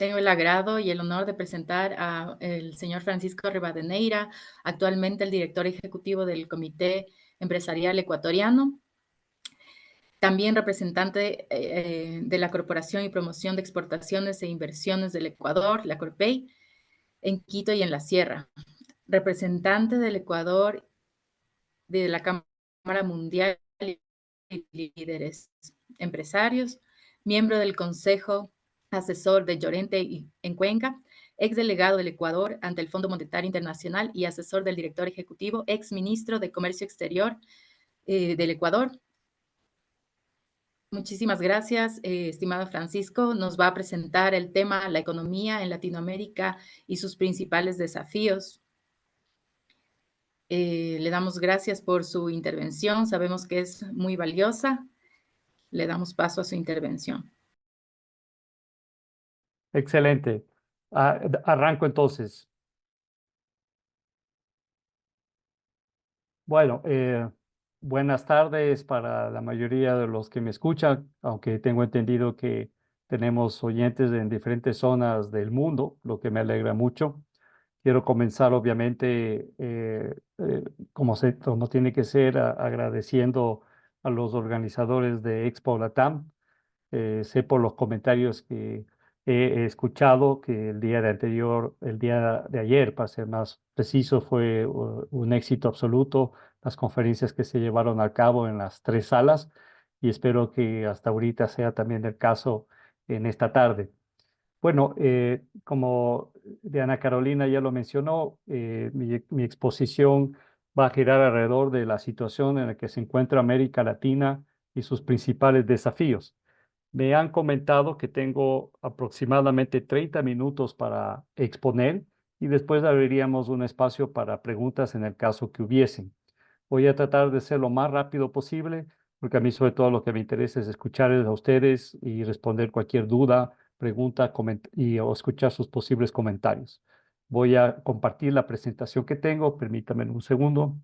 Tengo el agrado y el honor de presentar a el señor Francisco Rivadeneira, actualmente el director ejecutivo del Comité Empresarial Ecuatoriano, también representante de la Corporación y Promoción de Exportaciones e Inversiones del Ecuador, la CORPEI, en Quito y en la Sierra, representante del Ecuador de la Cámara Mundial de Líderes Empresarios, miembro del Consejo Asesor de Llorente en Cuenca, ex delegado del Ecuador ante el Fondo Monetario Internacional y asesor del director ejecutivo, ex ministro de Comercio Exterior del Ecuador. Muchísimas gracias, estimado Francisco. Nos va a presentar el tema la economía en Latinoamérica y sus principales desafíos. Le damos gracias por su intervención. Sabemos que es muy valiosa. Le damos paso a su intervención. Excelente. Arranco entonces. Bueno, buenas tardes para la mayoría de los que me escuchan, aunque tengo entendido que tenemos oyentes en diferentes zonas del mundo, lo que me alegra mucho. Quiero comenzar, obviamente, como tiene que ser, agradeciendo a los organizadores de Expo Latam. Sé por los comentarios que he escuchado que el día de ayer, para ser más preciso, fue un éxito absoluto las conferencias que se llevaron a cabo en las tres salas y espero que hasta ahorita sea también el caso en esta tarde. Bueno, como Diana Carolina ya lo mencionó, mi exposición va a girar alrededor de la situación en la que se encuentra América Latina y sus principales desafíos. Me han comentado que tengo aproximadamente 30 minutos para exponer y después abriríamos un espacio para preguntas en el caso que hubiesen. Voy a tratar de ser lo más rápido posible, porque a mí sobre todo lo que me interesa es escucharles a ustedes y responder cualquier duda, pregunta o escuchar sus posibles comentarios. Voy a compartir la presentación que tengo, permítanme un segundo.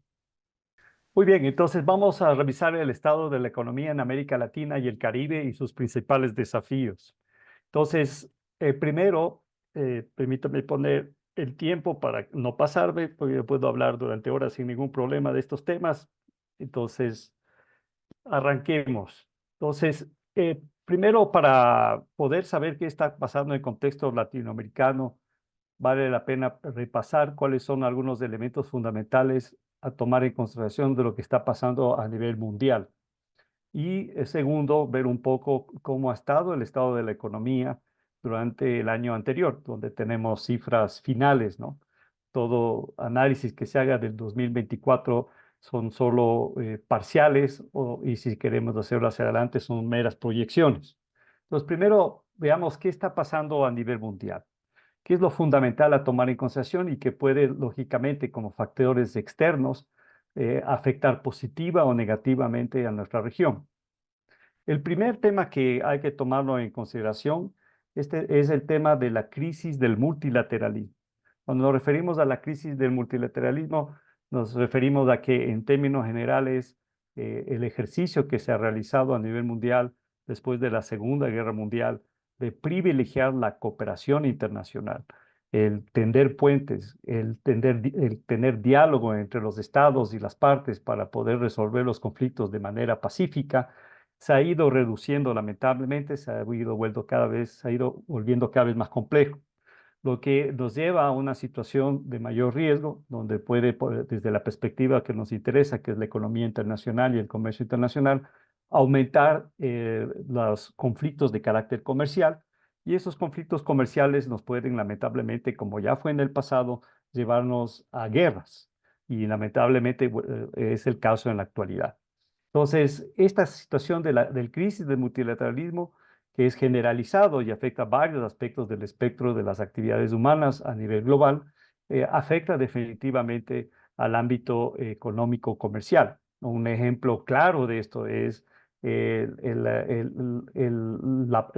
Muy bien, entonces vamos a revisar el estado de la economía en América Latina y el Caribe y sus principales desafíos. Entonces, primero, permítame poner el tiempo para no pasarme, porque yo puedo hablar durante horas sin ningún problema de estos temas. Entonces, arranquemos. Entonces, primero, para poder saber qué está pasando en el contexto latinoamericano, vale la pena repasar cuáles son algunos elementos fundamentales a tomar en consideración de lo que está pasando a nivel mundial. Y segundo, ver un poco cómo ha estado el estado de la economía durante el año anterior, donde tenemos cifras finales, ¿no? Todo análisis que se haga del 2024 son solo parciales y si queremos hacerlo hacia adelante son meras proyecciones. Entonces, primero veamos qué está pasando a nivel mundial. ¿Qué es lo fundamental a tomar en consideración y que puede, lógicamente, como factores externos, afectar positiva o negativamente a nuestra región? El primer tema que hay que tomarlo en consideración, este es el tema de la crisis del multilateralismo. Cuando nos referimos a la crisis del multilateralismo, nos referimos a que en términos generales, el ejercicio que se ha realizado a nivel mundial después de la Segunda Guerra Mundial de privilegiar la cooperación internacional, el tender puentes, el tener diálogo entre los estados y las partes para poder resolver los conflictos de manera pacífica, se ha ido reduciendo lamentablemente, se ha ido volviendo cada vez más complejo, lo que nos lleva a una situación de mayor riesgo, donde puede, desde la perspectiva que nos interesa, que es la economía internacional y el comercio internacional, aumentar los conflictos de carácter comercial. Y esos conflictos comerciales nos pueden, lamentablemente, como ya fue en el pasado, llevarnos a guerras. Y lamentablemente es el caso en la actualidad. Entonces, esta situación del crisis del multilateralismo, que es generalizado y afecta varios aspectos del espectro de las actividades humanas a nivel global, afecta definitivamente al ámbito económico-comercial. Un ejemplo claro de esto es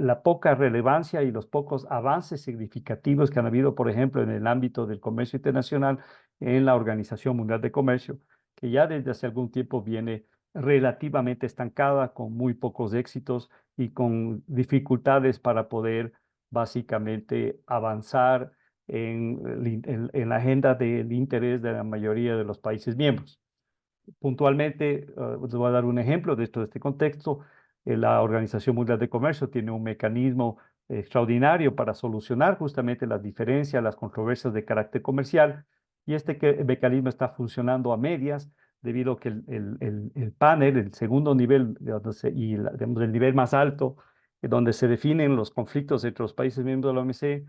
la poca relevancia y los pocos avances significativos que han habido, por ejemplo, en el ámbito del comercio internacional en la Organización Mundial de Comercio, que ya desde hace algún tiempo viene relativamente estancada, con muy pocos éxitos y con dificultades para poder básicamente avanzar en la agenda del interés de la mayoría de los países miembros. Puntualmente, les voy a dar un ejemplo de este contexto. La Organización Mundial de Comercio tiene un mecanismo extraordinario para solucionar justamente las diferencias, las controversias de carácter comercial, y mecanismo está funcionando a medias debido a que el panel, el segundo nivel digamos, el nivel más alto, donde se definen los conflictos entre los países miembros de la OMC,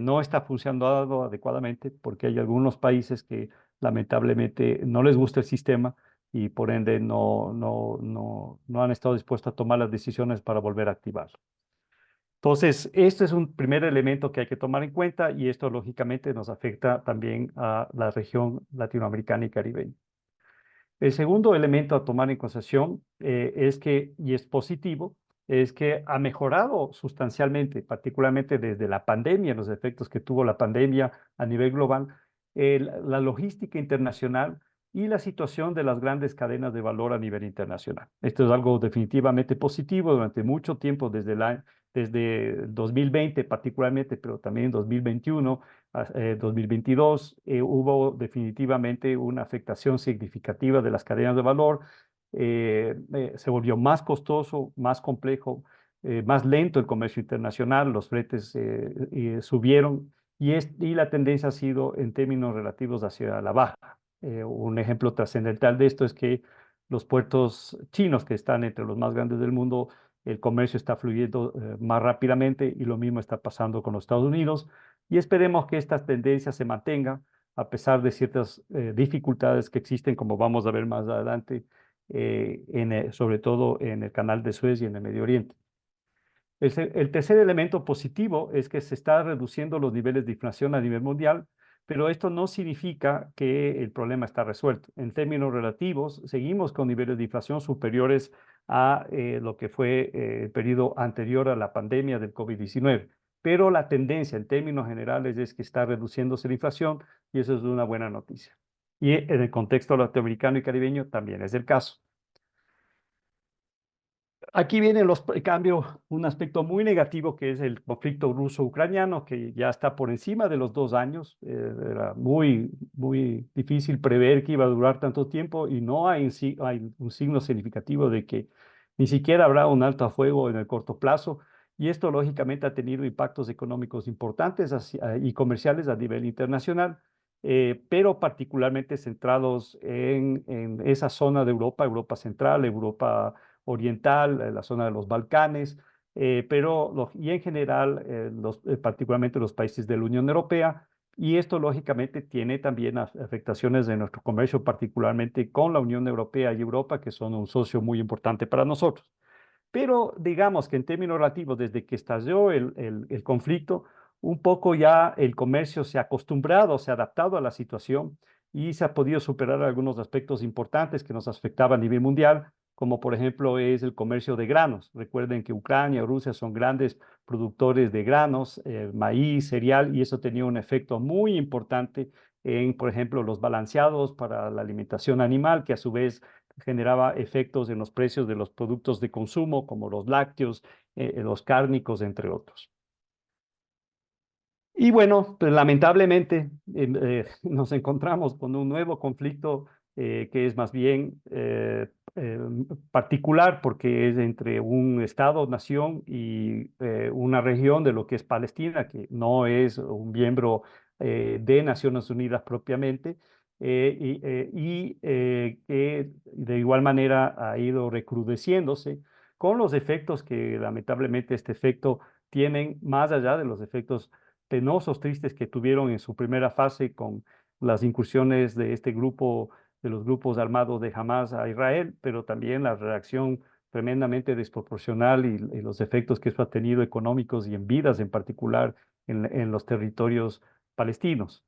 no está funcionando adecuadamente porque hay algunos países que lamentablemente no les gusta el sistema y por ende no han estado dispuestos a tomar las decisiones para volver a activarlo. Entonces, este es un primer elemento que hay que tomar en cuenta y esto lógicamente nos afecta también a la región latinoamericana y caribeña. El segundo elemento a tomar en consideración es que, y es positivo, es que ha mejorado sustancialmente, particularmente desde la pandemia, los efectos que tuvo la pandemia a nivel global, la logística internacional y la situación de las grandes cadenas de valor a nivel internacional. Esto es algo definitivamente positivo durante mucho tiempo, desde 2020 particularmente, pero también 2021 2022, hubo definitivamente una afectación significativa de las cadenas de valor. Se volvió más costoso, más complejo, más lento el comercio internacional, los fletes subieron y la tendencia ha sido en términos relativos hacia la baja. Un ejemplo trascendental de esto es que los puertos chinos, que están entre los más grandes del mundo, el comercio está fluyendo más rápidamente y lo mismo está pasando con los Estados Unidos y esperemos que esta tendencia se mantenga a pesar de ciertas dificultades que existen, como vamos a ver más adelante, sobre todo en el Canal de Suez y en el Medio Oriente. El tercer elemento positivo es que se está reduciendo los niveles de inflación a nivel mundial, pero esto no significa que el problema está resuelto. En términos relativos, seguimos con niveles de inflación superiores a lo que fue el periodo anterior a la pandemia del COVID-19. Pero la tendencia en términos generales es que está reduciéndose la inflación y eso es una buena noticia. Y en el contexto latinoamericano y caribeño también es el caso. Aquí viene el cambio, un aspecto muy negativo que es el conflicto ruso-ucraniano, que ya está por encima de los 2 años. Era muy difícil prever que iba a durar tanto tiempo y no hay un signo significativo de que ni siquiera habrá un alto a fuego en el corto plazo. Y esto lógicamente ha tenido impactos económicos importantes y comerciales a nivel internacional, pero particularmente centrados en esa zona de Europa, Europa Central, Europa Oriental, la zona de los Balcanes, y en general, particularmente los países de la Unión Europea. Y esto lógicamente tiene también afectaciones de nuestro comercio, particularmente con la Unión Europea y Europa, que son un socio muy importante para nosotros. Pero digamos que en términos relativos, desde que estalló el conflicto, un poco ya el comercio se ha acostumbrado, se ha adaptado a la situación y se ha podido superar algunos aspectos importantes que nos afectaban a nivel mundial, como por ejemplo es el comercio de granos. Recuerden que Ucrania y Rusia son grandes productores de granos, maíz, cereal, y eso tenía un efecto muy importante en, por ejemplo, los balanceados para la alimentación animal, que a su vez generaba efectos en los precios de los productos de consumo, como los lácteos, los cárnicos, entre otros. Y bueno, pues lamentablemente nos encontramos con un nuevo conflicto que es más bien particular porque es entre un Estado-nación y una región de lo que es Palestina, que no es un miembro de Naciones Unidas propiamente, que de igual manera ha ido recrudeciéndose con los efectos que lamentablemente este efecto tienen más allá de los efectos penosos, tristes que tuvieron en su primera fase con las incursiones de este grupo, de los grupos armados de Hamas a Israel, pero también la reacción tremendamente desproporcional y los efectos que eso ha tenido económicos y en vidas en particular en los territorios palestinos.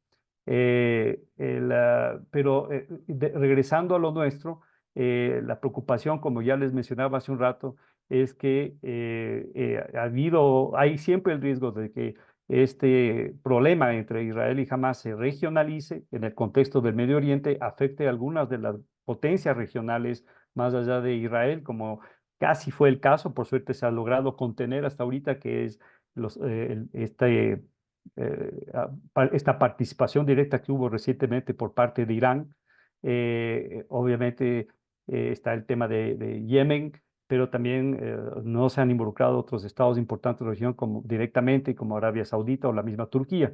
Regresando a lo nuestro, la preocupación, como ya les mencionaba hace un rato, es que hay siempre el riesgo de que este problema entre Israel y Hamas se regionalice en el contexto del Medio Oriente, afecte a algunas de las potencias regionales más allá de Israel, como casi fue el caso, por suerte se ha logrado contener hasta ahorita, que es esta participación directa que hubo recientemente por parte de Irán. Obviamente está el tema de Yemen, pero también no se han involucrado otros estados importantes de la región como, directamente, como Arabia Saudita o la misma Turquía.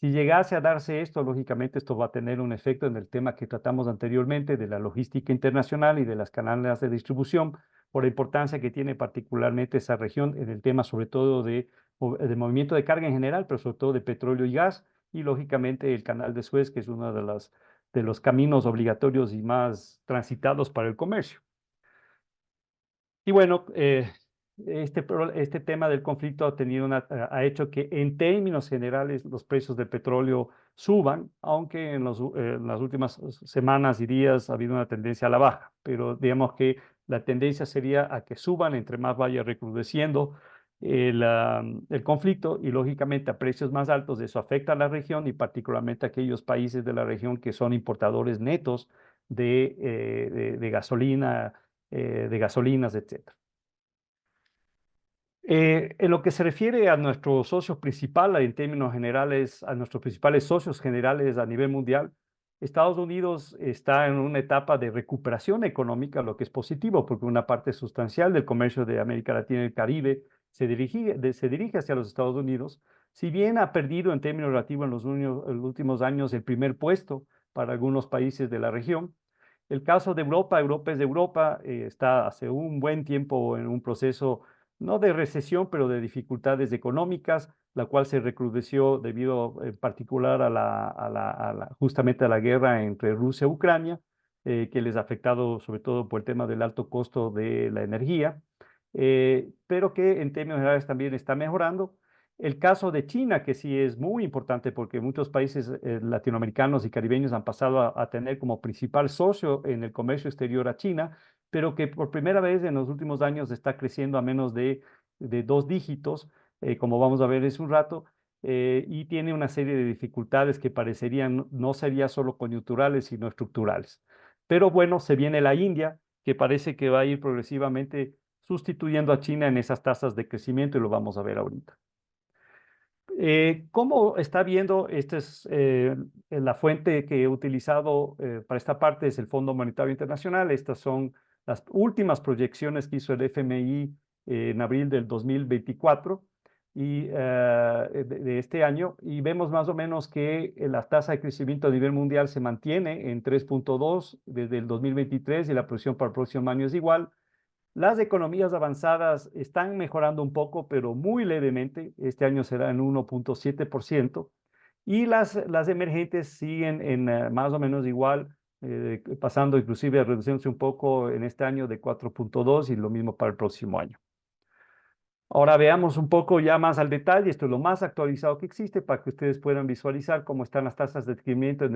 Si llegase a darse esto, lógicamente esto va a tener un efecto en el tema que tratamos anteriormente de la logística internacional y de las canales de distribución, por la importancia que tiene particularmente esa región en el tema sobre todo de movimiento de carga en general, pero sobre todo de petróleo y gas, y lógicamente el canal de Suez, que es uno de los caminos obligatorios y más transitados para el comercio. Y bueno, este tema del conflicto ha hecho que en términos generales los precios del petróleo suban, aunque en las últimas semanas y días ha habido una tendencia a la baja, pero digamos que la tendencia sería a que suban entre más vaya recrudeciendo el conflicto y lógicamente a precios más altos. Eso afecta a la región y particularmente a aquellos países de la región que son importadores netos de gasolina, de gasolinas, etcétera. En lo que se refiere a nuestros socios principales, en términos generales, a nuestros principales socios generales a nivel mundial, Estados Unidos está en una etapa de recuperación económica, lo que es positivo, porque una parte sustancial del comercio de América Latina y el Caribe se dirige hacia los Estados Unidos. Si bien ha perdido en términos relativos en los últimos años el primer puesto para algunos países de la región, el caso de Europa, Europa es de Europa, está hace un buen tiempo en un proceso no de recesión, pero de dificultades económicas, la cual se recrudeció debido en particular justamente a la guerra entre Rusia y Ucrania, que les ha afectado sobre todo por el tema del alto costo de la energía, pero que en términos generales también está mejorando. El caso de China, que sí es muy importante porque muchos países latinoamericanos y caribeños han pasado a tener como principal socio en el comercio exterior a China, pero que por primera vez en los últimos años está creciendo a menos de dos dígitos, como vamos a ver en un rato, y tiene una serie de dificultades que parecerían no serían solo coyunturales, sino estructurales. Pero bueno, se viene la India, que parece que va a ir progresivamente sustituyendo a China en esas tasas de crecimiento y lo vamos a ver ahorita. ¿Cómo está viendo? Esta es la fuente que he utilizado para esta parte, es el Fondo Monetario Internacional. Estas son las últimas proyecciones que hizo el FMI en abril del 2024 y de este año. Y vemos más o menos que la tasa de crecimiento a nivel mundial se mantiene en 3.2 desde el 2023 y la proyección para el próximo año es igual. Las economías avanzadas están mejorando un poco, pero muy levemente. Este año será en 1.7%. Y las emergentes siguen en más o menos igual, pasando inclusive a reducirse un poco en este año de 4.2 y lo mismo para el próximo año. Ahora veamos un poco ya más al detalle. Esto es lo más actualizado que existe para que ustedes puedan visualizar cómo están las tasas de crecimiento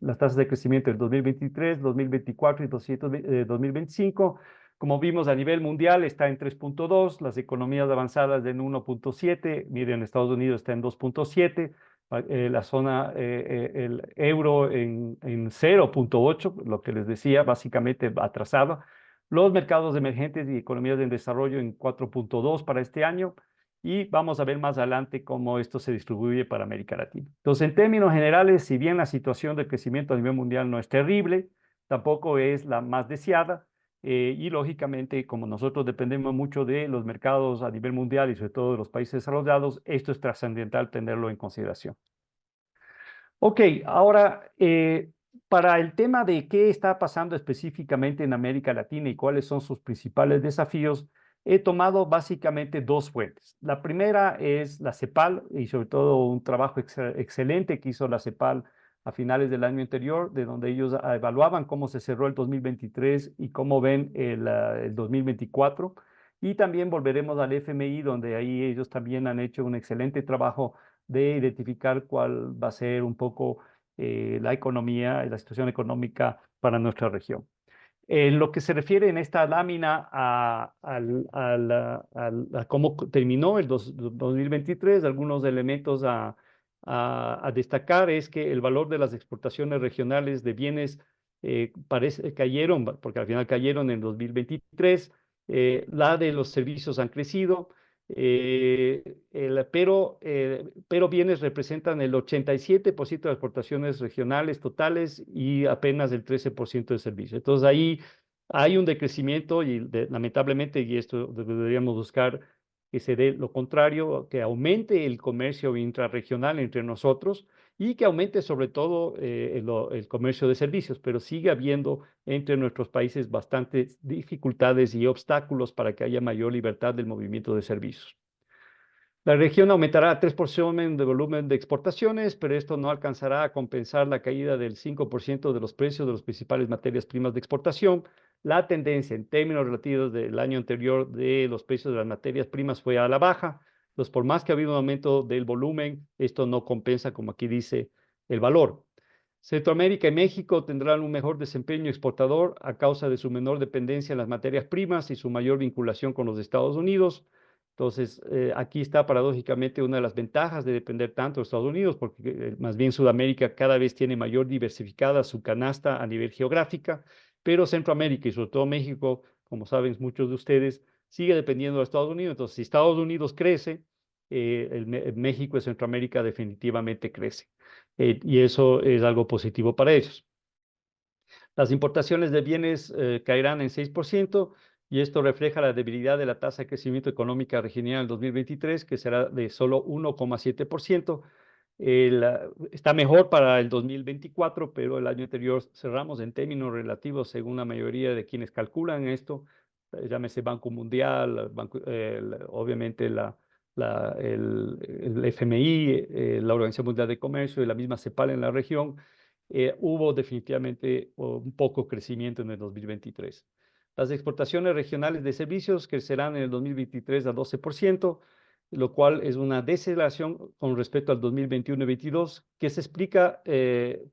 las tasas de crecimiento del 2023, 2024 y 2025. Como vimos a nivel mundial está en 3.2, las economías avanzadas en 1.7, miren, Estados Unidos está en 2.7, la zona, el euro en 0.8, lo que les decía, básicamente atrasado. Los mercados emergentes y economías en desarrollo en 4.2 para este año y vamos a ver más adelante cómo esto se distribuye para América Latina. Entonces, en términos generales, si bien la situación de crecimiento a nivel mundial no es terrible, tampoco es la más deseada y lógicamente, como nosotros dependemos mucho de los mercados a nivel mundial y sobre todo de los países desarrollados, esto es trascendental tenerlo en consideración. Ok, ahora para el tema de qué está pasando específicamente en América Latina y cuáles son sus principales desafíos, he tomado básicamente dos fuentes. La primera es la CEPAL y sobre todo un trabajo excelente que hizo la CEPAL a finales del año anterior, de donde ellos evaluaban cómo se cerró el 2023 y cómo ven el 2024. Y también volveremos al FMI, donde ahí ellos también han hecho un excelente trabajo de identificar cuál va a ser un poco la economía y la situación económica para nuestra región. En lo que se refiere en esta lámina a cómo terminó el 2023, algunos elementos a destacar es que el valor de las exportaciones regionales de bienes cayeron, porque al final cayeron en 2023, La de los servicios han crecido, pero bienes representan el 87% de las exportaciones regionales totales y apenas el 13% de servicios. Entonces ahí hay un decrecimiento y lamentablemente, y esto deberíamos buscar que se dé lo contrario, que aumente el comercio intrarregional entre nosotros y que aumente sobre todo el comercio de servicios, pero sigue habiendo entre nuestros países bastantes dificultades y obstáculos para que haya mayor libertad del movimiento de servicios. La región aumentará a 3% de volumen de exportaciones, pero esto no alcanzará a compensar la caída del 5% de los precios de las principales materias primas de exportación. La tendencia en términos relativos del año anterior de los precios de las materias primas fue a la baja. Entonces, por más que ha habido un aumento del volumen, esto no compensa, como aquí dice, el valor. Centroamérica y México tendrán un mejor desempeño exportador a causa de su menor dependencia en las materias primas y su mayor vinculación con los Estados Unidos. Entonces, aquí está paradójicamente una de las ventajas de depender tanto de Estados Unidos, porque más bien Sudamérica cada vez tiene mayor diversificada su canasta a nivel geográfica, pero Centroamérica y sobre todo México, como saben muchos de ustedes, sigue dependiendo de Estados Unidos. Entonces, si Estados Unidos crece, México y Centroamérica definitivamente crece. Y eso es algo positivo para ellos. Las importaciones de bienes caerán en 6% y esto refleja la debilidad de la tasa de crecimiento económica regional en el 2023, que será de solo 1,7%. Está mejor para el 2024, pero el año anterior cerramos en términos relativos, según la mayoría de quienes calculan esto, llámese Banco Mundial, obviamente el FMI, la Organización Mundial de Comercio y la misma CEPAL en la región, hubo definitivamente un poco crecimiento en el 2023. Las exportaciones regionales de servicios crecerán en el 2023 a 12%, lo cual es una deceleración con respecto al 2021 y 2022, que se explica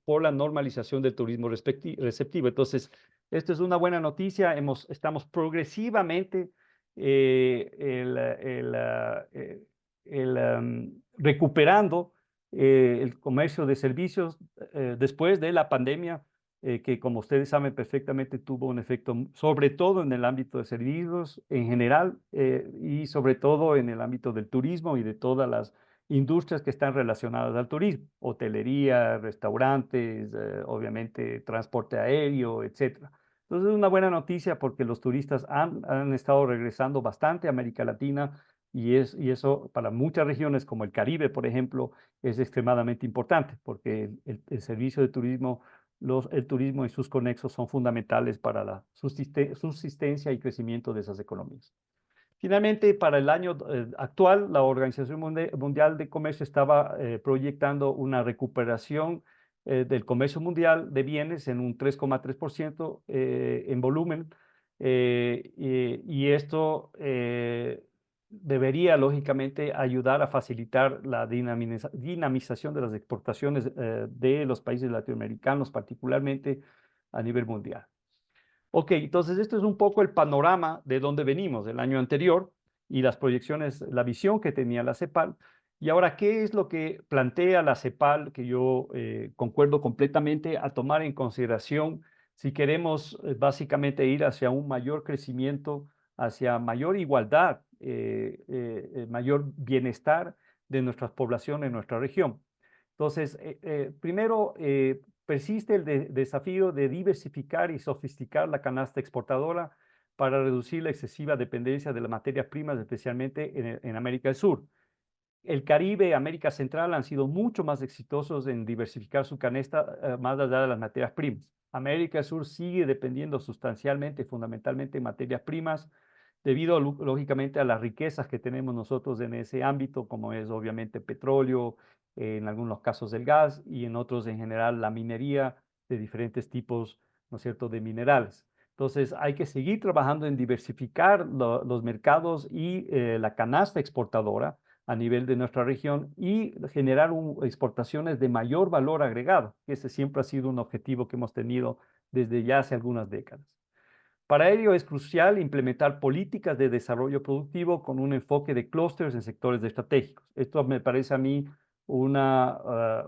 por la normalización del turismo receptivo. Entonces, esto es una buena noticia. Estamos progresivamente recuperando el comercio de servicios después de la pandemia, que como ustedes saben perfectamente tuvo un efecto sobre todo en el ámbito de servicios en general y sobre todo en el ámbito del turismo y de todas las industrias que están relacionadas al turismo, hotelería, restaurantes, obviamente transporte aéreo, etcétera. Entonces es una buena noticia porque los turistas han estado regresando bastante a América Latina y eso para muchas regiones como el Caribe, por ejemplo, es extremadamente importante porque el servicio de turismo, el turismo y sus conexos son fundamentales para la subsistencia y crecimiento de esas economías. Finalmente, para el año actual, la Organización Mundial de Comercio estaba proyectando una recuperación del comercio mundial de bienes en un 3,3% en volumen, y esto debería, lógicamente, ayudar a facilitar la dinamización de las exportaciones de los países latinoamericanos, particularmente a nivel mundial. Ok, entonces esto es un poco el panorama de dónde venimos del año anterior y las proyecciones, la visión que tenía la CEPAL. Y ahora, ¿qué es lo que plantea la CEPAL que yo concuerdo completamente a tomar en consideración si queremos básicamente ir hacia un mayor crecimiento, hacia mayor igualdad, mayor bienestar de nuestras poblaciones en nuestra región? Entonces, primero, persiste el desafío de diversificar y sofisticar la canasta exportadora para reducir la excesiva dependencia de las materias primas, especialmente en América del Sur. El Caribe y América Central han sido mucho más exitosos en diversificar su canasta más allá de las materias primas. América del Sur sigue dependiendo sustancialmente, fundamentalmente en materias primas, debido lógicamente a las riquezas que tenemos nosotros en ese ámbito, como es obviamente petróleo, en algunos casos el gas y en otros en general la minería de diferentes tipos, ¿no es cierto?, de minerales. Entonces hay que seguir trabajando en diversificar los mercados y la canasta exportadora a nivel de nuestra región y generar exportaciones de mayor valor agregado, que ese siempre ha sido un objetivo que hemos tenido desde ya hace algunas décadas. Para ello es crucial implementar políticas de desarrollo productivo con un enfoque de clústeres en sectores estratégicos. Esto me parece a mí una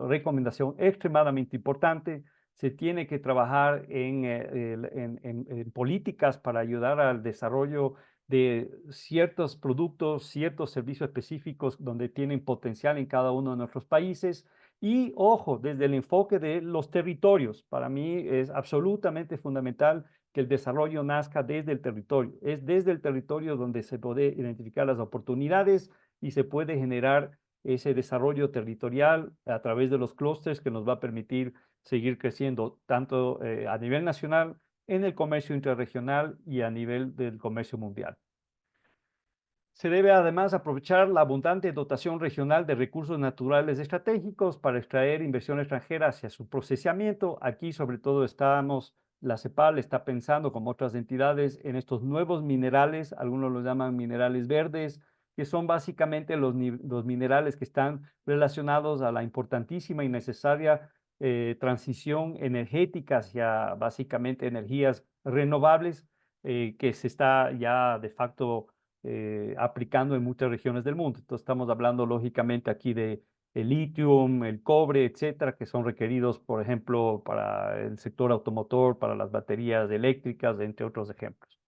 recomendación extremadamente importante. Se tiene que trabajar en políticas para ayudar al desarrollo de ciertos productos, ciertos servicios específicos donde tienen potencial en cada uno de nuestros países. Y ojo, desde el enfoque de los territorios, para mí es absolutamente fundamental que el desarrollo nazca desde el territorio. Es desde el territorio donde se puede identificar las oportunidades y se puede generar ese desarrollo territorial a través de los clústeres que nos va a permitir seguir creciendo tanto a nivel nacional, en el comercio interregional y a nivel del comercio mundial. Se debe además aprovechar la abundante dotación regional de recursos naturales estratégicos para extraer inversión extranjera hacia su procesamiento. Aquí sobre todo la CEPAL está pensando, como otras entidades, en estos nuevos minerales, algunos los llaman minerales verdes, que son básicamente los minerales que están relacionados a la importantísima y necesaria transición energética hacia básicamente energías renovables, que se está ya de facto aplicando en muchas regiones del mundo. Entonces estamos hablando lógicamente aquí de el litio, el cobre, etcétera, que son requeridos, por ejemplo, para el sector automotor, para las baterías eléctricas, entre otros ejemplos.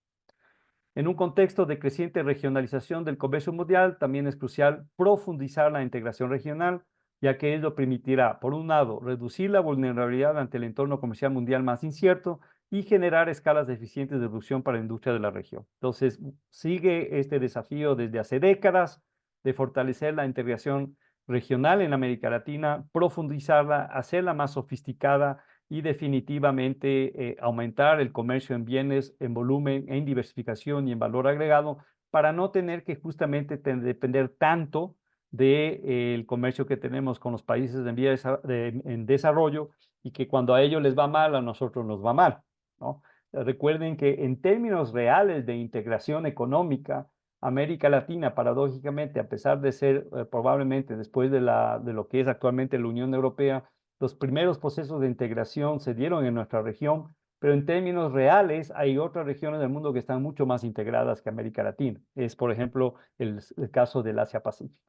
En un contexto de creciente regionalización del comercio mundial, también es crucial profundizar la integración regional, ya que ello permitirá, por un lado, reducir la vulnerabilidad ante el entorno comercial mundial más incierto y generar escalas eficientes de producción para la industria de la región. Entonces, sigue este desafío desde hace décadas de fortalecer la integración regional en América Latina, profundizarla, hacerla más sofisticada y definitivamente aumentar el comercio en bienes, en volumen, en diversificación y en valor agregado, para no tener que justamente depender tanto del comercio que tenemos con los países en desarrollo, y que cuando a ellos les va mal, a nosotros nos va mal, ¿no? Recuerden que en términos reales de integración económica, América Latina, paradójicamente, a pesar de ser probablemente después de lo que es actualmente la Unión Europea, los primeros procesos de integración se dieron en nuestra región, pero en términos reales hay otras regiones del mundo que están mucho más integradas que América Latina. Es, por ejemplo, el caso del Asia-Pacífico,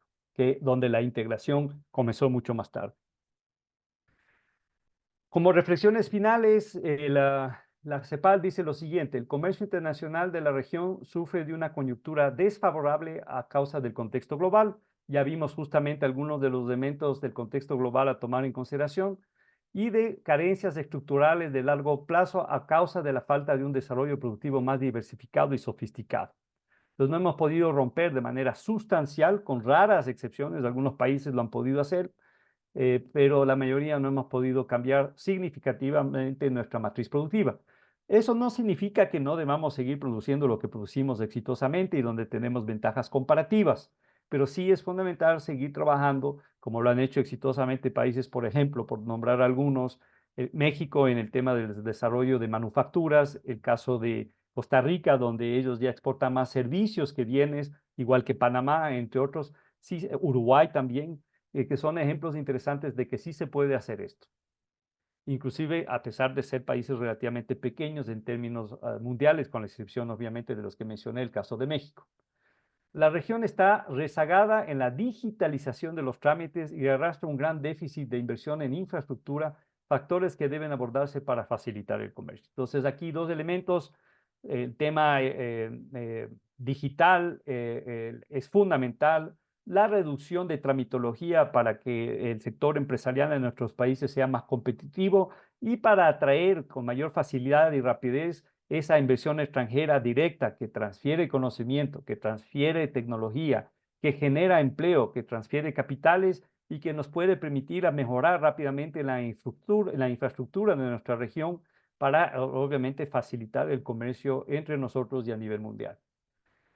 donde la integración comenzó mucho más tarde. Como reflexiones finales, la CEPAL dice lo siguiente: el comercio internacional de la región sufre de una coyuntura desfavorable a causa del contexto global. Ya vimos justamente algunos de los elementos del contexto global a tomar en consideración, y de carencias estructurales de largo plazo a causa de la falta de un desarrollo productivo más diversificado y sofisticado. Entonces no hemos podido romper de manera sustancial, con raras excepciones, algunos países lo han podido hacer, pero la mayoría no hemos podido cambiar significativamente nuestra matriz productiva. Eso no significa que no debamos seguir produciendo lo que producimos exitosamente y donde tenemos ventajas comparativas, pero sí es fundamental seguir trabajando como lo han hecho exitosamente países, por ejemplo, por nombrar algunos, México en el tema del desarrollo de manufacturas, el caso de Costa Rica, donde ellos ya exportan más servicios que bienes, igual que Panamá, entre otros, sí, Uruguay también, que son ejemplos interesantes de que sí se puede hacer esto. Inclusive a pesar de ser países relativamente pequeños en términos mundiales, con la excepción obviamente de los que mencioné, el caso de México. La región está rezagada en la digitalización de los trámites y arrastra un gran déficit de inversión en infraestructura, factores que deben abordarse para facilitar el comercio. Entonces, aquí dos elementos. El tema digital es fundamental. La reducción de tramitología para que el sector empresarial en nuestros países sea más competitivo y para atraer con mayor facilidad y rapidez esa inversión extranjera directa que transfiere conocimiento, que transfiere tecnología, que genera empleo, que transfiere capitales y que nos puede permitir a mejorar rápidamente la infraestructura de nuestra región para, obviamente, facilitar el comercio entre nosotros y a nivel mundial.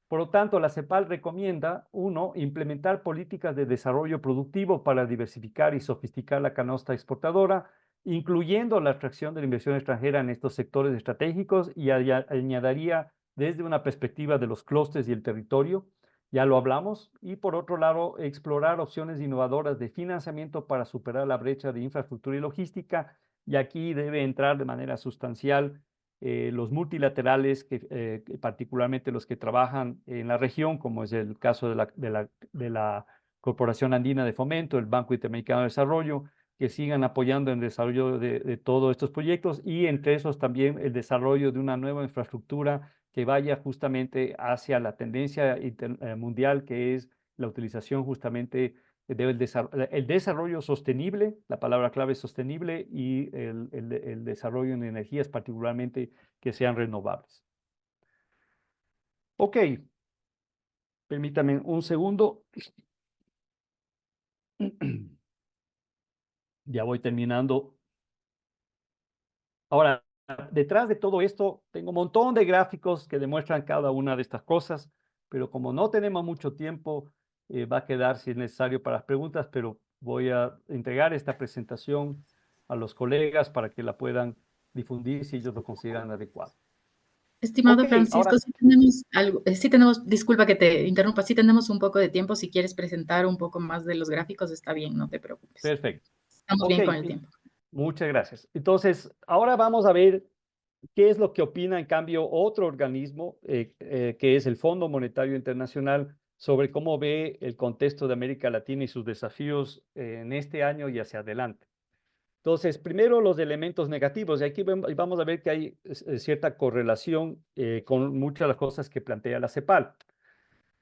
Por lo tanto, la CEPAL recomienda, uno, implementar políticas de desarrollo productivo para diversificar y sofisticar la canasta exportadora, incluyendo la atracción de la inversión extranjera en estos sectores estratégicos, y añadiría desde una perspectiva de los clústeres y el territorio, ya lo hablamos, y por otro lado, explorar opciones innovadoras de financiamiento para superar la brecha de infraestructura y logística, y aquí debe entrar de manera sustancial los multilaterales, particularmente los que trabajan en la región, como es el caso de la Corporación Andina de Fomento, el Banco Interamericano de Desarrollo, que sigan apoyando en el desarrollo de todos estos proyectos, y entre esos también el desarrollo de una nueva infraestructura que vaya justamente hacia la tendencia mundial, que es la utilización justamente el desarrollo sostenible, la palabra clave es sostenible, y el desarrollo en energías particularmente que sean renovables. Ok, permítame un segundo. Ya voy terminando. Ahora, detrás de todo esto, tengo un montón de gráficos que demuestran cada una de estas cosas, pero como no tenemos mucho tiempo, va a quedar si es necesario para las preguntas, pero voy a entregar esta presentación a los colegas para que la puedan difundir si ellos lo consideran adecuado. Ok, Estimado Francisco, ahora, sí tenemos algo, sí tenemos, disculpa que te interrumpa, sí tenemos un poco de tiempo. Si quieres presentar un poco más de los gráficos, está bien, no te preocupes. perfecto. Estamos Ok, bien con el tiempo. muchas gracias. Entonces, ahora vamos a ver qué es lo que opina, en cambio, otro organismo, que es el Fondo Monetario Internacional, sobre cómo ve el contexto de América Latina y sus desafíos en este año y hacia adelante. Entonces, primero los elementos negativos, y aquí vamos a ver que hay cierta correlación con muchas de las cosas que plantea la CEPAL.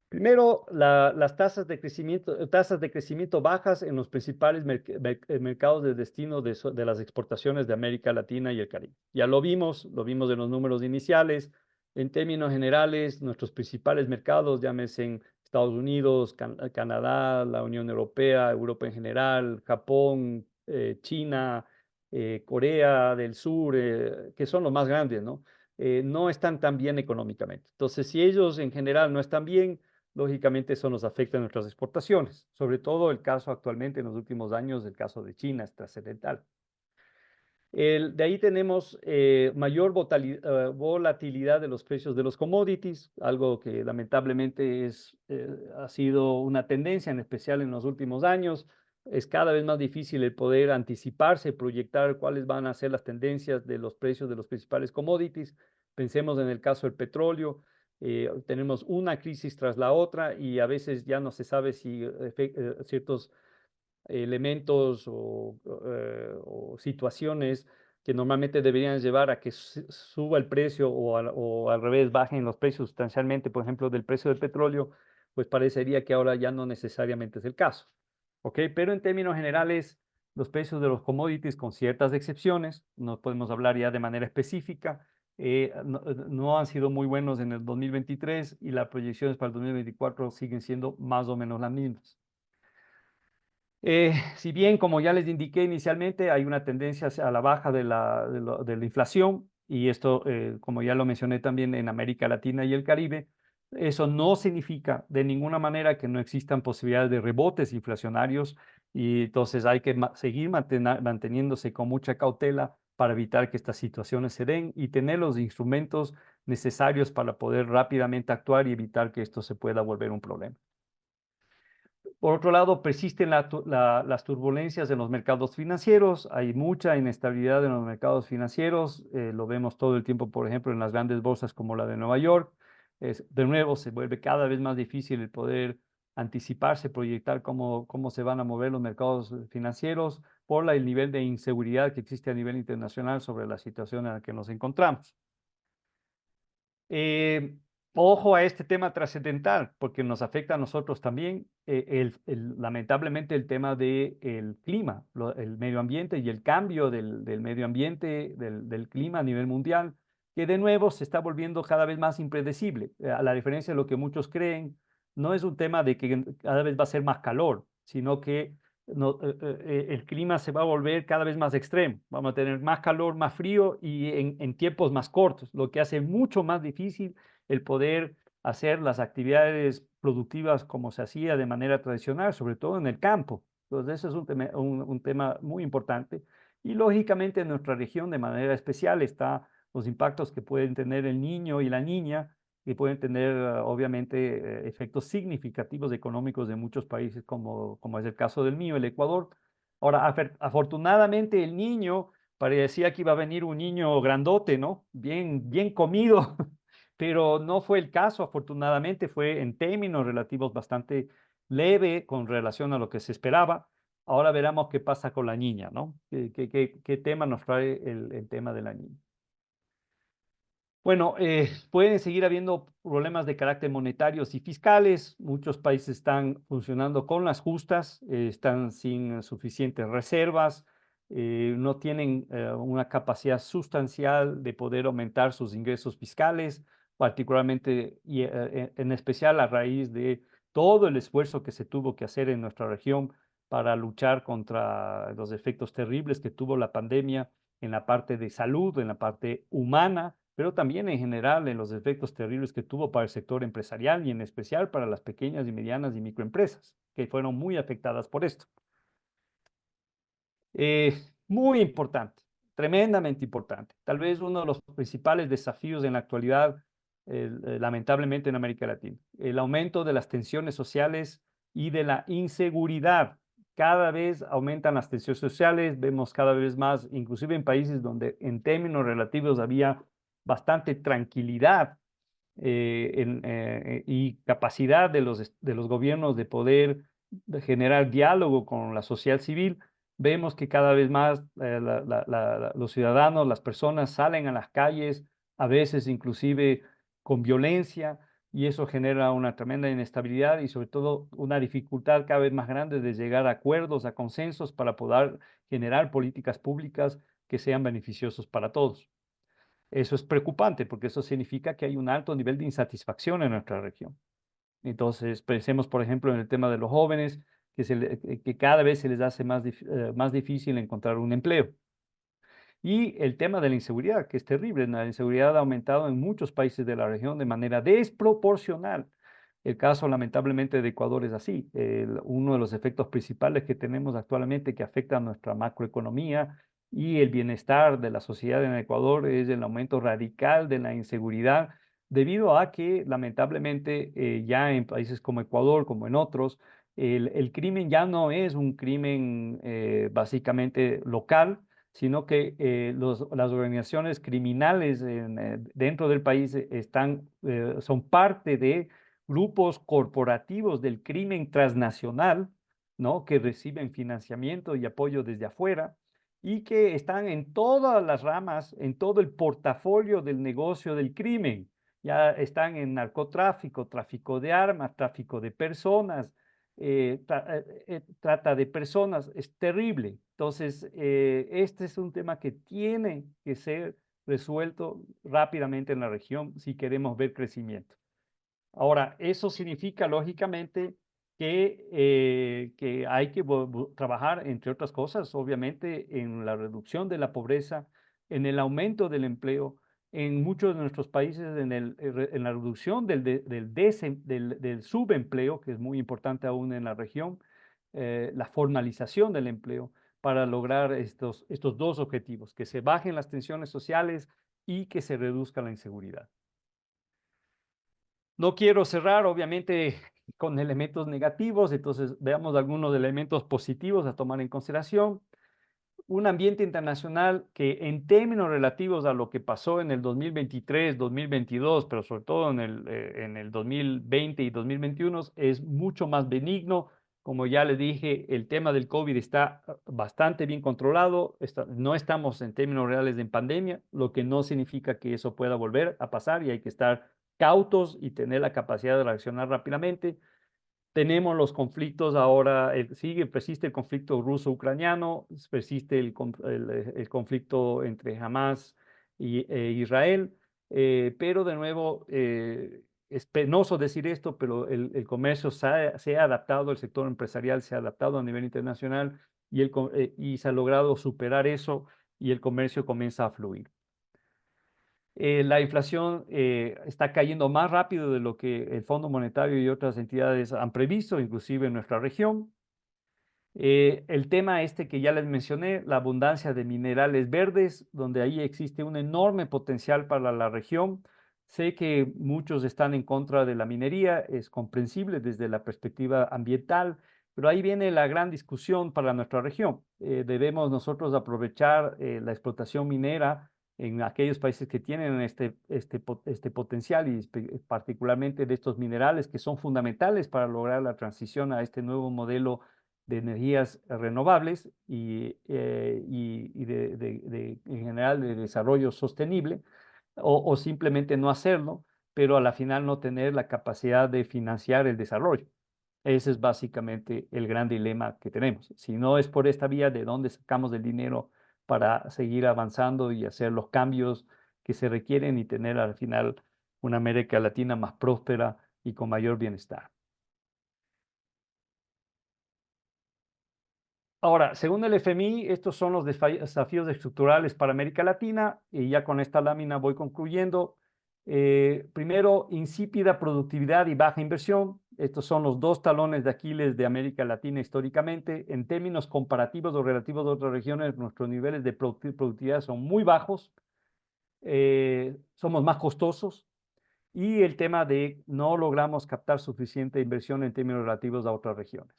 Primero, las tasas de crecimiento bajas en los principales mercados de destino de las exportaciones de América Latina y el Caribe. Ya lo vimos en los números iniciales. En términos generales, nuestros principales mercados, llámese en Estados Unidos, Canadá, la Unión Europea, Europa en general, Japón, China, Corea del Sur, que son los más grandes, ¿no? No están tan bien económicamente. Entonces, si ellos en general no están bien, lógicamente eso nos afecta en nuestras exportaciones, sobre todo el caso actualmente en los últimos años, el caso de China es trascendental. De ahí tenemos mayor volatilidad de los precios de los commodities, algo que lamentablemente ha sido una tendencia, en especial en los últimos años. Es cada vez más difícil el poder anticiparse, proyectar cuáles van a ser las tendencias de los precios de los principales commodities. Pensemos en el caso del petróleo. Tenemos una crisis tras la otra y a veces ya no se sabe si ciertos elementos o situaciones que normalmente deberían llevar a que suba el precio o al revés bajen los precios sustancialmente, por ejemplo, del precio del petróleo, pues parecería que ahora ya no necesariamente es el caso. ¿Ok? Pero en términos generales, los precios de los commodities, con ciertas excepciones, no podemos hablar ya de manera específica, no han sido muy buenos en el 2023 y las proyecciones para el 2024 siguen siendo más o menos las mismas. Si bien, como ya les indiqué inicialmente, hay una tendencia a la baja de la inflación, y esto, como ya lo mencioné también en América Latina y el Caribe, eso no significa de ninguna manera que no existan posibilidades de rebotes inflacionarios, y entonces hay que seguir manteniéndose con mucha cautela para evitar que estas situaciones se den y tener los instrumentos necesarios para poder rápidamente actuar y evitar que esto se pueda volver un problema. Por otro lado, persisten las turbulencias en los mercados financieros, hay mucha inestabilidad en los mercados financieros, lo vemos todo el tiempo, por ejemplo, en las grandes bolsas como la de Nueva York. De nuevo, se vuelve cada vez más difícil el poder anticiparse, proyectar cómo se van a mover los mercados financieros por el nivel de inseguridad que existe a nivel internacional sobre la situación en la que nos encontramos. Eh, Ojo a este tema trascendental, porque nos afecta a nosotros también, lamentablemente el tema del clima, el medio ambiente y el cambio del medio ambiente, del clima a nivel mundial, que de nuevo se está volviendo cada vez más impredecible. A la diferencia de lo que muchos creen, no es un tema de que cada vez va a ser más calor, sino que el clima se va a volver cada vez más extremo. Vamos a tener más calor, más frío y en tiempos más cortos, lo que hace mucho más difícil el poder hacer las actividades productivas como se hacía de manera tradicional, sobre todo en el campo. Entonces, eso es un tema muy importante. Y lógicamente en nuestra región de manera especial está los impactos que pueden tener el niño y la niña, y pueden tener obviamente efectos significativos económicos de muchos países, como es el caso del mío, el Ecuador. Ahora, afortunadamente el niño parecía que iba a venir un niño grandote, ¿no? Bien, bien comido, pero no fue el caso, afortunadamente fue en términos relativos bastante leve con relación a lo que se esperaba. Ahora veremos qué pasa con la niña, ¿no? ¿Qué tema nos trae el tema de la niña? Bueno, pueden seguir habiendo problemas de carácter monetarios y fiscales. Muchos países están funcionando con las justas, están sin suficientes reservas, no tienen una capacidad sustancial de poder aumentar sus ingresos fiscales, particularmente y en especial a raíz de todo el esfuerzo que se tuvo que hacer en nuestra región para luchar contra los efectos terribles que tuvo la pandemia en la parte de salud, en la parte humana, pero también en general en los efectos terribles que tuvo para el sector empresarial y en especial para las pequeñas y medianas y microempresas, que fueron muy afectadas por esto. Muy importante, tremendamente importante. Tal vez uno de los principales desafíos en la actualidad, lamentablemente en América Latina, el aumento de las tensiones sociales y de la inseguridad. Cada vez aumentan las tensiones sociales, vemos cada vez más, inclusive en países donde en términos relativos había bastante tranquilidad y capacidad de los gobiernos de poder generar diálogo con la sociedad civil, vemos que cada vez más los ciudadanos, las personas salen a las calles, a veces inclusive con violencia, y eso genera una tremenda inestabilidad y sobre todo una dificultad cada vez más grande de llegar a acuerdos, a consensos para poder generar políticas públicas que sean beneficiosos para todos. Eso es preocupante porque eso significa que hay un alto nivel de insatisfacción en nuestra región. Entonces, pensemos, por ejemplo, en el tema de los jóvenes, que cada vez se les hace más difícil encontrar un empleo. Y el tema de la inseguridad, que es terrible. La inseguridad ha aumentado en muchos países de la región de manera desproporcional. El caso, lamentablemente, de Ecuador es así. Uno de los efectos principales que tenemos actualmente que afecta a nuestra macroeconomía y el bienestar de la sociedad en Ecuador es el aumento radical de la inseguridad, debido a que, lamentablemente, ya en países como Ecuador, como en otros, el crimen ya no es un crimen básicamente local, sino que las organizaciones criminales dentro del país son parte de grupos corporativos del crimen transnacional, ¿no? Que reciben financiamiento y apoyo desde afuera y que están en todas las ramas, en todo el portafolio del negocio del crimen. Ya están en narcotráfico, tráfico de armas, tráfico de personas, trata de personas, es terrible. Entonces, este es un tema que tiene que ser resuelto rápidamente en la región si queremos ver crecimiento. Ahora, eso significa, lógicamente, que hay que trabajar, entre otras cosas, obviamente, en la reducción de la pobreza, en el aumento del empleo, en muchos de nuestros países, en la reducción del subempleo, que es muy importante aún en la región, la formalización del empleo, para lograr estos dos objetivos, que se bajen las tensiones sociales y que se reduzca la inseguridad. No quiero cerrar, obviamente, con elementos negativos, entonces veamos algunos elementos positivos a tomar en consideración. Un ambiente internacional que en términos relativos a lo que pasó en el 2023, 2022, pero sobre todo en el 2020 y 2021, es mucho más benigno. Como ya les dije, el tema del COVID está bastante bien controlado. No estamos en términos reales en pandemia, lo que no significa que eso pueda volver a pasar y hay que estar cautos y tener la capacidad de reaccionar rápidamente. Tenemos los conflictos ahora, persiste el conflicto ruso-ucraniano, persiste el conflicto entre Hamas e Israel, pero de nuevo, es penoso decir esto, pero el comercio se ha adaptado, el sector empresarial se ha adaptado a nivel internacional y se ha logrado superar eso y el comercio comienza a fluir. La inflación está cayendo más rápido de lo que el Fondo Monetario y otras entidades han previsto, inclusive en nuestra región. El tema este que ya les mencioné, la abundancia de minerales verdes, donde ahí existe un enorme potencial para la región. Sé que muchos están en contra de la minería, es comprensible desde la perspectiva ambiental, pero ahí viene la gran discusión para nuestra región. Debemos nosotros aprovechar la explotación minera en aquellos países que tienen este potencial y particularmente de estos minerales que son fundamentales para lograr la transición a este nuevo modelo de energías renovables y en general de desarrollo sostenible. o simplemente no hacerlo, pero a la final no tener la capacidad de financiar el desarrollo. Ese es básicamente el gran dilema que tenemos. Si no es por esta vía, ¿de dónde sacamos el dinero para seguir avanzando y hacer los cambios que se requieren y tener al final una América Latina más próspera y con mayor bienestar? Ahora, según el FMI, estos son los desafíos estructurales para América Latina, y ya con esta lámina voy concluyendo. Primero, insípida productividad y baja inversión. Estos son los dos talones de Aquiles de América Latina históricamente. En términos comparativos o relativos de otras regiones, nuestros niveles de productividad son muy bajos, somos más costosos, y el tema de no logramos captar suficiente inversión en términos relativos a otras regiones.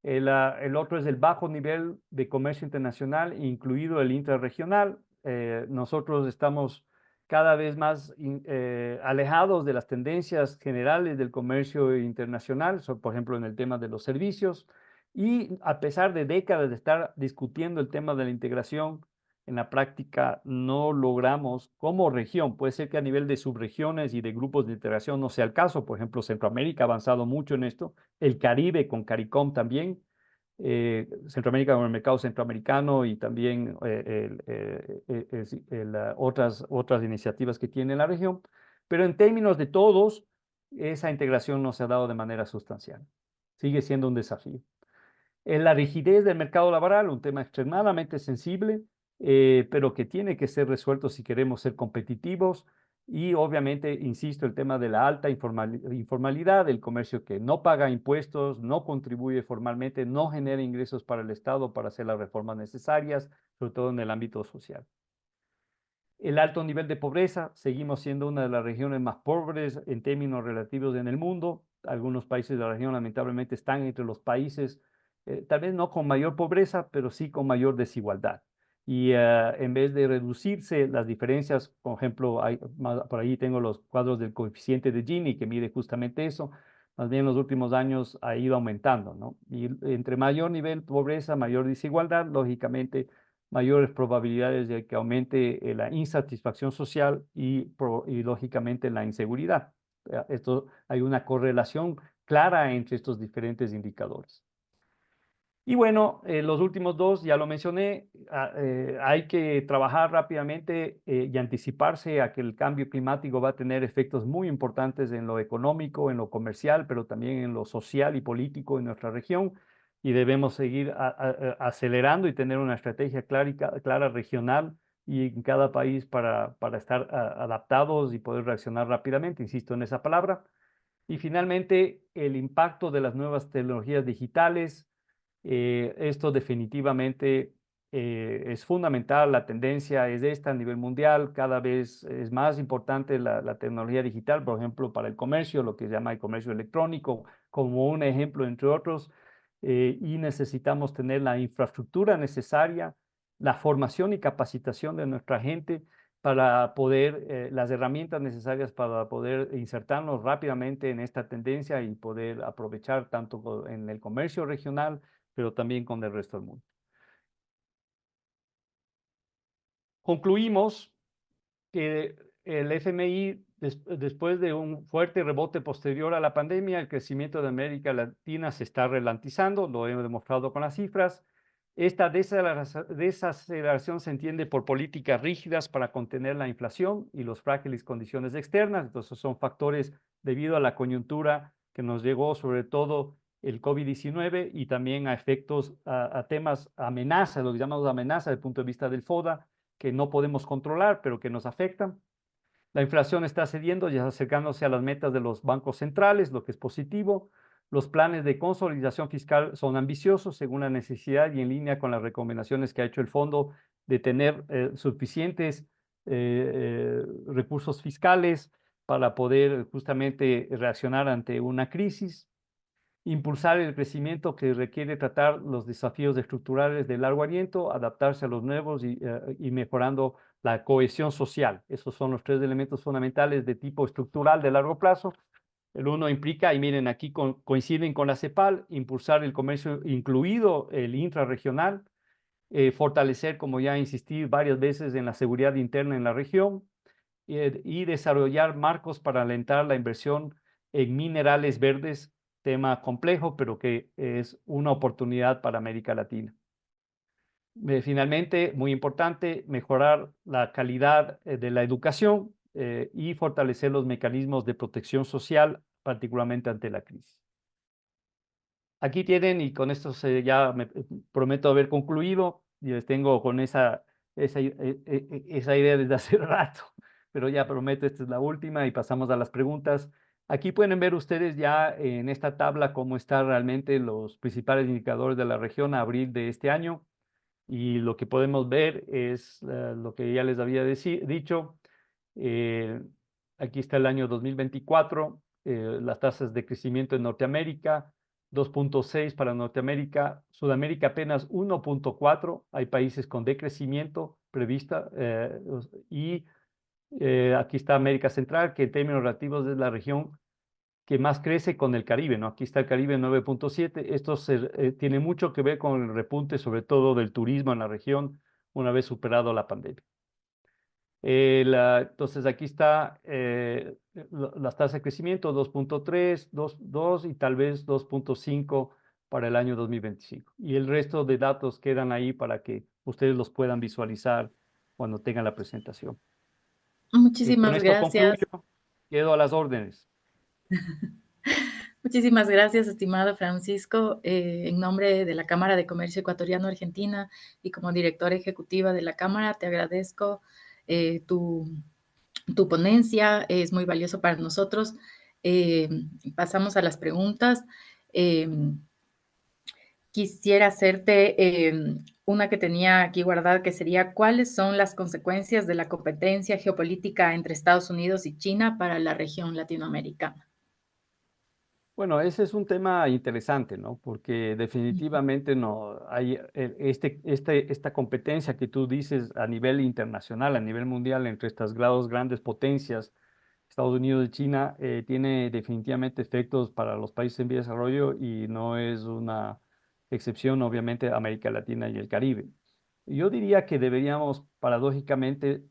El otro es el bajo nivel de comercio internacional, incluido el intrarregional. Nosotros estamos cada vez más alejados de las tendencias generales del comercio internacional, por ejemplo, en el tema de los servicios. Y a pesar de décadas de estar discutiendo el tema de la integración, en la práctica no logramos como región. Puede ser que a nivel de subregiones y de grupos de integración no sea el caso. Por ejemplo, Centroamérica ha avanzado mucho en esto, el Caribe con CARICOM también, Centroamérica con el mercado centroamericano, y también otras iniciativas que tiene la región. Pero en términos de todos, esa integración no se ha dado de manera sustancial. Sigue siendo un desafío. La rigidez del mercado laboral, un tema extremadamente sensible, pero que tiene que ser resuelto si queremos ser competitivos. Y obviamente, insisto, el tema de la alta informalidad, el comercio que no paga impuestos, no contribuye formalmente, no genera ingresos para el Estado para hacer las reformas necesarias, sobre todo en el ámbito social. El alto nivel de pobreza, seguimos siendo una de las regiones más pobres en términos relativos en el mundo. Algunos países de la región lamentablemente están entre los países, tal vez no con mayor pobreza, pero sí con mayor desigualdad. Y en vez de reducirse las diferencias, por ejemplo, por ahí tengo los cuadros del coeficiente de Gini que mide justamente eso, más bien en los últimos años ha ido aumentando, ¿no? Y entre mayor nivel de pobreza, mayor desigualdad, lógicamente mayores probabilidades de que aumente la insatisfacción social y lógicamente la inseguridad. Hay una correlación clara entre estos diferentes indicadores. Y bueno, los últimos dos, ya lo mencioné, hay que trabajar rápidamente y anticiparse a que el cambio climático va a tener efectos muy importantes en lo económico, en lo comercial, pero también en lo social y político en nuestra región, y debemos seguir acelerando y tener una estrategia clara regional y en cada país para estar adaptados y poder reaccionar rápidamente, insisto en esa palabra. Y finalmente, el impacto de las nuevas tecnologías digitales. Esto definitivamente es fundamental. La tendencia es esta a nivel mundial. Cada vez es más importante la tecnología digital, por ejemplo, para el comercio, lo que se llama el comercio electrónico, como un ejemplo entre otros. Y necesitamos tener la infraestructura necesaria, la formación y capacitación de nuestra gente para poder, las herramientas necesarias para poder insertarnos rápidamente en esta tendencia y poder aprovechar tanto en el comercio regional, pero también con el resto del mundo. Concluimos que el FMI, después de un fuerte rebote posterior a la pandemia, el crecimiento de América Latina se está ralentizando, lo hemos demostrado con las cifras. Esta desaceleración se entiende por políticas rígidas para contener la inflación y las frágiles condiciones externas. Entonces son factores debido a la coyuntura que nos llegó, sobre todo el COVID-19, y también a efectos, a temas, amenazas, lo que llamamos amenazas desde el punto de vista del FODA, que no podemos controlar, pero que nos afectan. La inflación está cediendo, ya acercándose a las metas de los bancos centrales, lo que es positivo. Los planes de consolidación fiscal son ambiciosos según la necesidad y en línea con las recomendaciones que ha hecho el fondo de tener suficientes recursos fiscales para poder justamente reaccionar ante una crisis. Impulsar el crecimiento que requiere tratar los desafíos estructurales de largo aliento, adaptarse a los nuevos y mejorando la cohesión social. Esos son los tres elementos fundamentales de tipo estructural de largo plazo. El uno implica, y miren, aquí coinciden con la CEPAL, impulsar el comercio, incluido el intrarregional, fortalecer, como ya insistí varias veces, en la seguridad interna en la región, y desarrollar marcos para alentar la inversión en minerales verdes, tema complejo, pero que es una oportunidad para América Latina. Finalmente, muy importante, mejorar la calidad de la educación y fortalecer los mecanismos de protección social, particularmente ante la crisis. Aquí tienen, y con esto ya me prometo haber concluido, y les tengo con esa idea desde hace rato, pero ya prometo, esta es la última y pasamos a las preguntas. Aquí pueden ver ustedes ya en esta tabla cómo están realmente los principales indicadores de la región a abril de este año. Y lo que podemos ver es lo que ya les había dicho. eh, Aquí está el año 2024, las tasas de crecimiento en Norteamérica, 2.6 para Norteamérica, Sudamérica apenas 1.4, hay países con decrecimiento prevista, y aquí está América Central, que en términos relativos es la región que más crece con el Caribe, ¿no? Aquí está el Caribe 9.7. Esto tiene mucho que ver con el repunte, sobre todo del turismo en la región, una vez superado la pandemia. Entonces, aquí está las tasas de crecimiento, 2.3, 2 y tal vez 2.5 para el año 2025. Y el resto de datos quedan ahí para que ustedes los puedan visualizar cuando tengan la presentación. Y con Muchísimas esto gracias. concluyo, quedo a las órdenes. Muchísimas gracias, estimado Francisco. En nombre de la Cámara de Comercio Ecuatoriano-Argentina y como directora ejecutiva de la Cámara, te agradezco tu ponencia, es muy valioso para nosotros. Eh, Pasamos a las preguntas. Eh, Quisiera hacerte una que tenía aquí guardada, que sería, ¿cuáles son las consecuencias de la competencia geopolítica entre Estados Unidos y China para la región latinoamericana? Bueno, ese es un tema interesante, ¿no? Porque definitivamente no hay esta competencia que tú dices a nivel internacional, a nivel mundial, entre estas grandes potencias, Estados Unidos y China, tiene definitivamente efectos para los países en vía de desarrollo y no es una excepción, obviamente, América Latina y el Caribe. Yo diría que deberíamos, paradójicamente,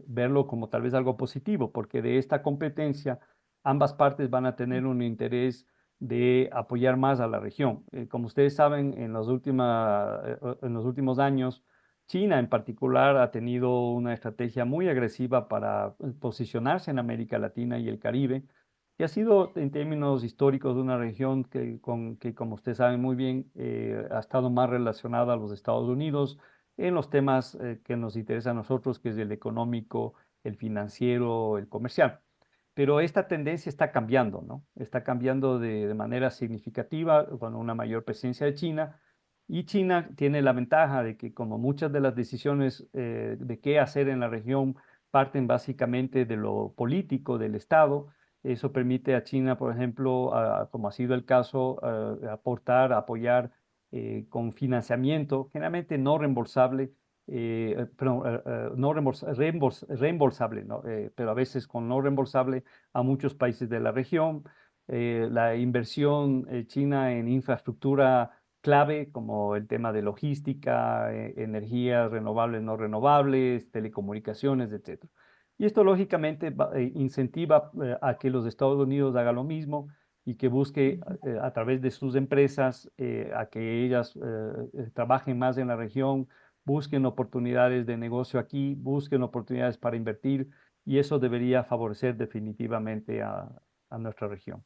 verlo como tal vez algo positivo, porque de esta competencia ambas partes van a tener un interés de apoyar más a la región. Como ustedes saben, en los últimos años, China en particular ha tenido una estrategia muy agresiva para posicionarse en América Latina y el Caribe, y ha sido en términos históricos de una región que como ustedes saben muy bien, ha estado más relacionada a los Estados Unidos en los temas que nos interesan a nosotros, que es el económico, el financiero, el comercial. Pero esta tendencia está cambiando, ¿no? Está cambiando de manera significativa con una mayor presencia de China. Y China tiene la ventaja de que como muchas de las decisiones de qué hacer en la región parten básicamente de lo político del Estado, eso permite a China, por ejemplo, como ha sido el caso, aportar, apoyar con financiamiento, generalmente no reembolsable, perdón, no reembolsable, ¿no? Pero a veces con no reembolsable a muchos países de la región. La inversión china en infraestructura clave, como el tema de logística, energías renovables, no renovables, telecomunicaciones, etcétera. Y esto lógicamente incentiva a que los Estados Unidos hagan lo mismo y que busque a través de sus empresas a que ellas trabajen más en la región, busquen oportunidades de negocio aquí, busquen oportunidades para invertir, y eso debería favorecer definitivamente a nuestra región.